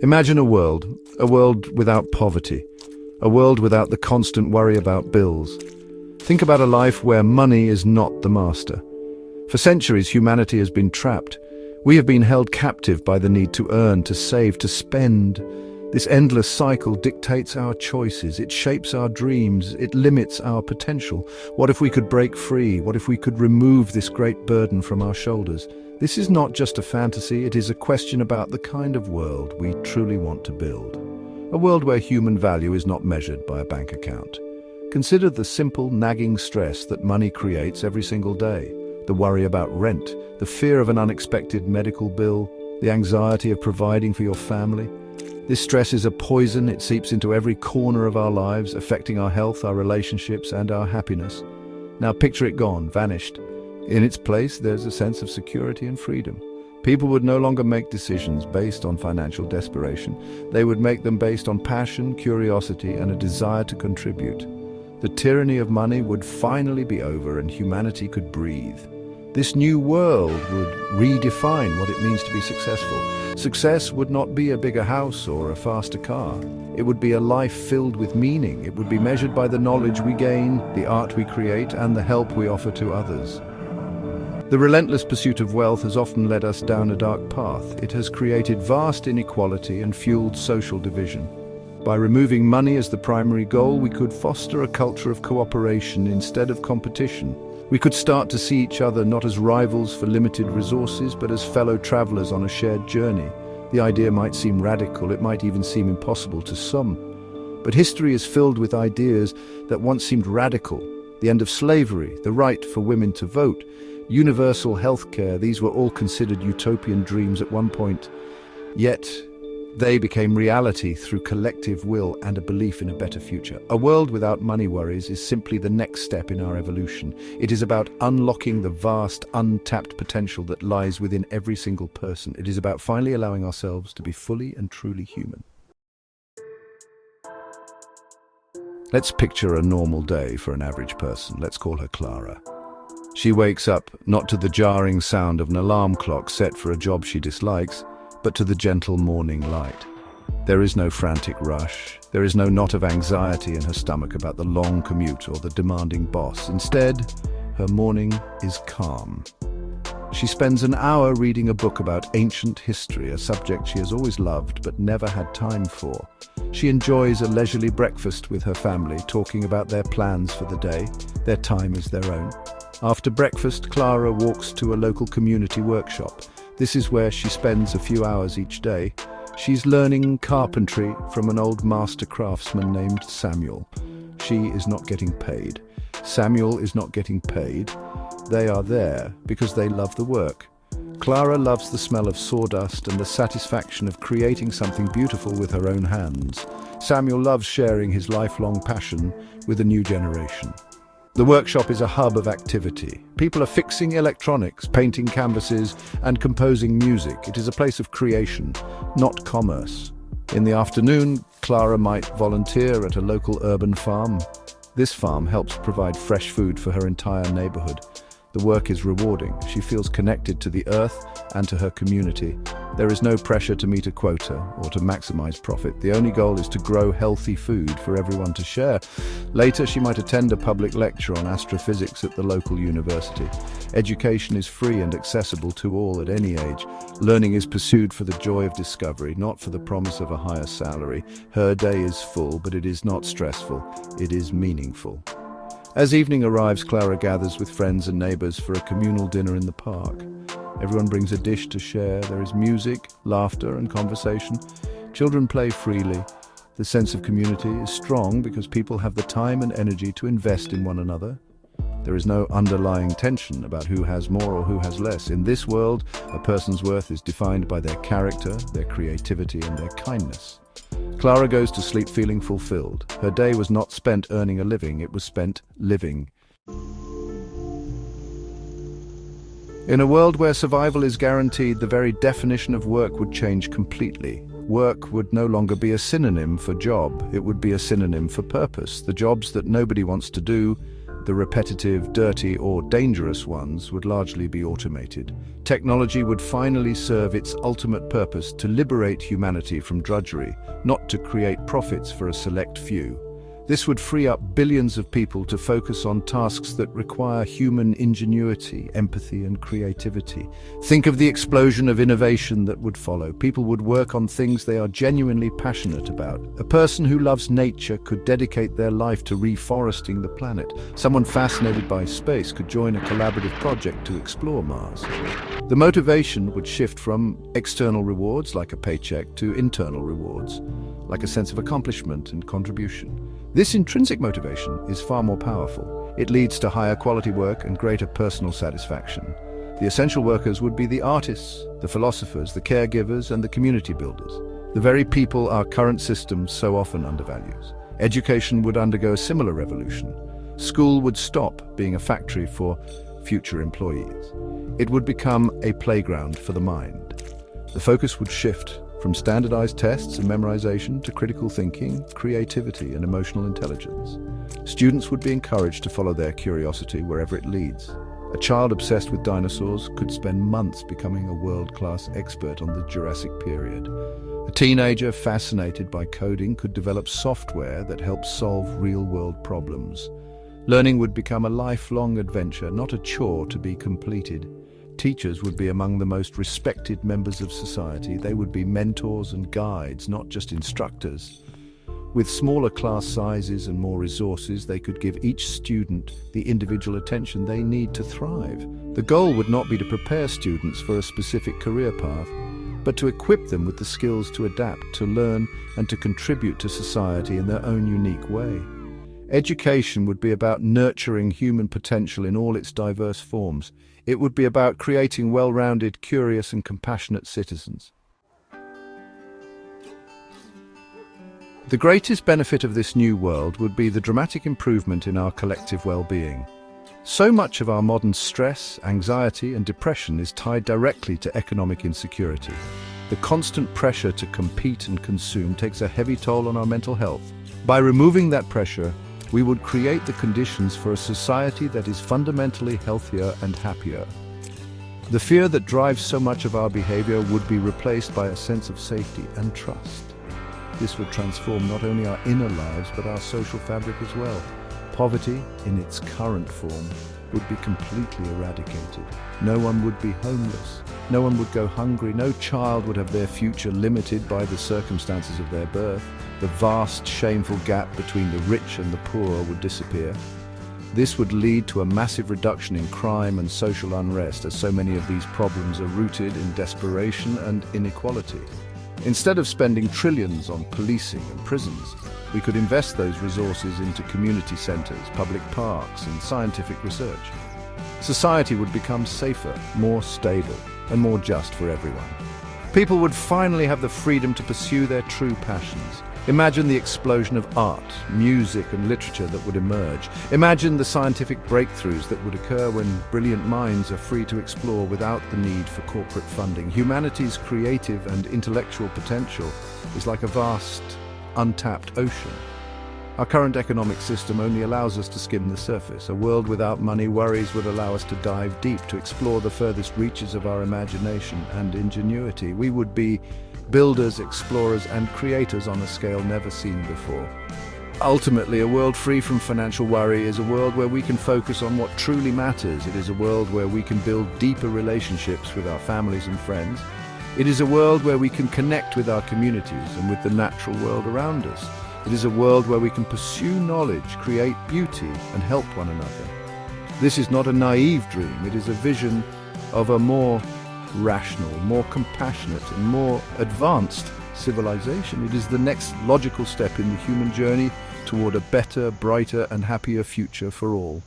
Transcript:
Imagine a world without poverty, a world without the constant worry about bills. Think about a life where money is not the master. For centuries, humanity has been trapped. We have been held captive by the need to earn, to save, to spend. This endless cycle dictates our choices, it shapes our dreams, it limits our potential. What if we could break free? What if we could remove this great burden from our shoulders? This is not just a fantasy, it is a question about the kind of world we truly want to build. A world where human value is not measured by a bank account. Consider the simple, nagging stress that money creates every single day. The worry about rent, the fear of an unexpected medical bill, the anxiety of providing for your family. This stress is a poison. It seeps into every corner of our lives, affecting our health, our relationships, and our happiness. Now picture it gone, vanished. In its place, there's a sense of security and freedom. People would no longer make decisions based on financial desperation. They would make them based on passion, curiosity, and a desire to contribute. The tyranny of money would finally be over and humanity could breathe. This new world would redefine what it means to be successful. Success would not be a bigger house or a faster car. It would be a life filled with meaning. It would be measured by the knowledge we gain, the art we create, and the help we offer to others. The relentless pursuit of wealth has often led us down a dark path. It has created vast inequality and fueled social division. By removing money as the primary goal, we could foster a culture of cooperation instead of competition. We could start to see each other not as rivals for limited resources, but as fellow travelers on a shared journey. The idea might seem radical, it might even seem impossible to some. But history is filled with ideas that once seemed radical. The end of slavery, the right for women to vote, universal healthcare, these were all considered utopian dreams at one point. Yet, they became reality through collective will and a belief in a better future. A world without money worries is simply the next step in our evolution. It is about unlocking the vast, untapped potential that lies within every single person. It is about finally allowing ourselves to be fully and truly human. Let's picture a normal day for an average person. Let's call her Clara. She wakes up not to the jarring sound of an alarm clock set for a job she dislikes, but to the gentle morning light. There is no frantic rush. There is no knot of anxiety in her stomach about the long commute or the demanding boss. Instead, her morning is calm. She spends an hour reading a book about ancient history, a subject she has always loved but never had time for. She enjoys a leisurely breakfast with her family, talking about their plans for the day. Their time is their own. After breakfast, Clara walks to a local community workshop. This is where she spends a few hours each day. She's learning carpentry from an old master craftsman named Samuel. She is not getting paid. Samuel is not getting paid. They are there because they love the work. Clara loves the smell of sawdust and the satisfaction of creating something beautiful with her own hands. Samuel loves sharing his lifelong passion with a new generation. The workshop is a hub of activity. People are fixing electronics, painting canvases, and composing music. It is a place of creation, not commerce. In the afternoon, Clara might volunteer at a local urban farm. This farm helps provide fresh food for her entire neighborhood. The work is rewarding. She feels connected to the earth and to her community. There is no pressure to meet a quota or to maximize profit. The only goal is to grow healthy food for everyone to share. Later, she might attend a public lecture on astrophysics at the local university. Education is free and accessible to all at any age. Learning is pursued for the joy of discovery, not for the promise of a higher salary. Her day is full, but it is not stressful. It is meaningful. As evening arrives, Clara gathers with friends and neighbors for a communal dinner in the park. Everyone brings a dish to share. There is music, laughter, and conversation. Children play freely. The sense of community is strong because people have the time and energy to invest in one another. There is no underlying tension about who has more or who has less. In this world, a person's worth is defined by their character, their creativity, and their kindness. Clara goes to sleep feeling fulfilled. Her day was not spent earning a living, it was spent living. In a world where survival is guaranteed, the very definition of work would change completely. Work would no longer be a synonym for job, it would be a synonym for purpose. The jobs that nobody wants to do, The repetitive, dirty, or dangerous ones would largely be automated. Technology would finally serve its ultimate purpose to liberate humanity from drudgery, not to create profits for a select few. This would free up billions of people to focus on tasks that require human ingenuity, empathy, and creativity. Think of the explosion of innovation that would follow. People would work on things they are genuinely passionate about. A person who loves nature could dedicate their life to reforesting the planet. Someone fascinated by space could join a collaborative project to explore Mars. The motivation would shift from external rewards, like a paycheck, to internal rewards, like a sense of accomplishment and contribution. This intrinsic motivation is far more powerful. It leads to higher quality work and greater personal satisfaction. The essential workers would be the artists, the philosophers, the caregivers, and the community builders, the very people our current system so often undervalues. Education would undergo a similar revolution. School would stop being a factory for future employees. It would become a playground for the mind. The focus would shift from standardized tests and memorization to critical thinking, creativity, and emotional intelligence. Students would be encouraged to follow their curiosity wherever it leads. A child obsessed with dinosaurs could spend months becoming a world-class expert on the Jurassic period. A teenager fascinated by coding could develop software that helps solve real-world problems. Learning would become a lifelong adventure, not a chore to be completed. Teachers would be among the most respected members of society. They would be mentors and guides, not just instructors. With smaller class sizes and more resources, they could give each student the individual attention they need to thrive. The goal would not be to prepare students for a specific career path, but to equip them with the skills to adapt, to learn, and to contribute to society in their own unique way. Education would be about nurturing human potential in all its diverse forms. It would be about creating well-rounded, curious, and compassionate citizens. The greatest benefit of this new world would be the dramatic improvement in our collective well-being. So much of our modern stress, anxiety, and depression is tied directly to economic insecurity. The constant pressure to compete and consume takes a heavy toll on our mental health. By removing that pressure, we would create the conditions for a society that is fundamentally healthier and happier. The fear that drives so much of our behavior would be replaced by a sense of safety and trust. This would transform not only our inner lives, but our social fabric as well. Poverty, in its current form, would be completely eradicated. No one would be homeless. No one would go hungry. No child would have their future limited by the circumstances of their birth. The vast, shameful gap between the rich and the poor would disappear. This would lead to a massive reduction in crime and social unrest, as so many of these problems are rooted in desperation and inequality. Instead of spending trillions on policing and prisons, we could invest those resources into community centers, public parks, and scientific research. Society would become safer, more stable, and more just for everyone. People would finally have the freedom to pursue their true passions. Imagine the explosion of art, music, and literature that would emerge. Imagine the scientific breakthroughs that would occur when brilliant minds are free to explore without the need for corporate funding. Humanity's creative and intellectual potential is like a vast, untapped ocean. Our current economic system only allows us to skim the surface. A world without money worries would allow us to dive deep, to explore the furthest reaches of our imagination and ingenuity. We would be builders, explorers, and creators on a scale never seen before. Ultimately, a world free from financial worry is a world where we can focus on what truly matters. It is a world where we can build deeper relationships with our families and friends. It is a world where we can connect with our communities and with the natural world around us. It is a world where we can pursue knowledge, create beauty, and help one another. This is not a naive dream. It is a vision of a more rational, more compassionate, and more advanced civilization. It is the next logical step in the human journey toward a better, brighter, and happier future for all.